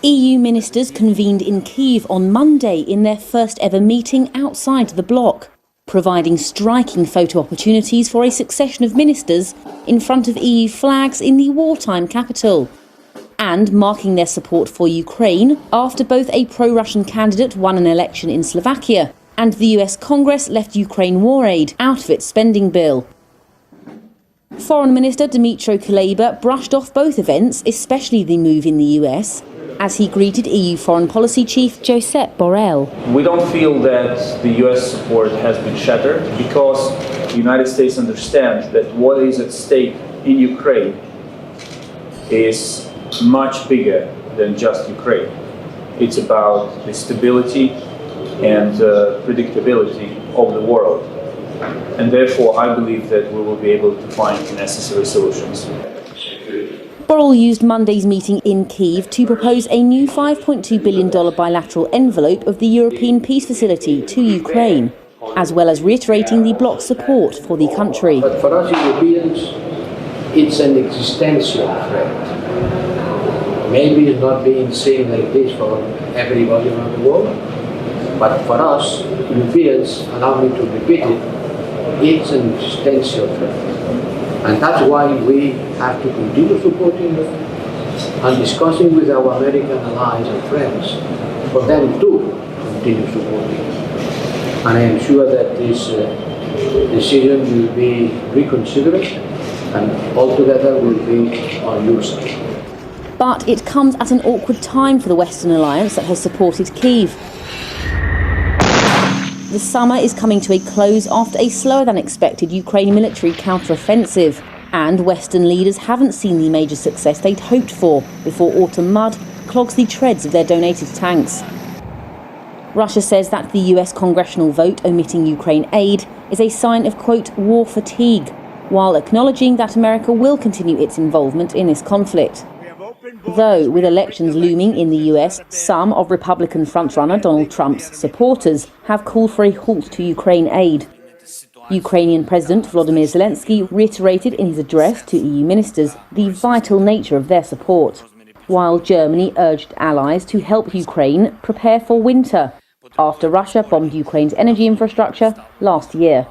EU ministers convened in Kyiv on Monday in their first ever meeting outside the bloc, providing striking photo opportunities for a succession of ministers in front of EU flags in the wartime capital, and marking their support for Ukraine after both a pro-Russian candidate won an election in Slovakia and the US Congress left Ukraine war aid out of its spending bill. Foreign Minister Dmytro Kuleba brushed off both events, especially the move in the US, as he greeted EU Foreign Policy Chief Josep Borrell. We don't feel that the US support has been shattered because the United States understands that what is at stake in Ukraine is much bigger than just Ukraine. It's about the stability and predictability of the world. And therefore, I believe that we will be able to find the necessary solutions. Borrell used Monday's meeting in Kyiv to propose a new $5.2 billion bilateral envelope of the European Peace Facility to Ukraine, as well as reiterating the bloc's support for the country. But for us Europeans, it's an existential threat. Maybe it's not being seen like this for everybody around the world, but for us Europeans, allow me to repeat it, it's an existential threat. And that's why we have to continue supporting them and discussing with our American allies and friends for them to continue supporting. And I am sure that this decision will be reconsidered and altogether will be on your side. But it comes at an awkward time for the Western alliance that has supported Kyiv. The summer is coming to a close after a slower than expected Ukraine military counter-offensive, and Western leaders haven't seen the major success they'd hoped for before autumn mud clogs the treads of their donated tanks. Russia says that the US congressional vote omitting Ukraine aid is a sign of, quote, war fatigue, while acknowledging that America will continue its involvement in this conflict. Though, with elections looming in the US, some of Republican frontrunner Donald Trump's supporters have called for a halt to Ukraine aid. Ukrainian President Volodymyr Zelensky reiterated in his address to EU ministers the vital nature of their support, while Germany urged allies to help Ukraine prepare for winter after Russia bombed Ukraine's energy infrastructure last year.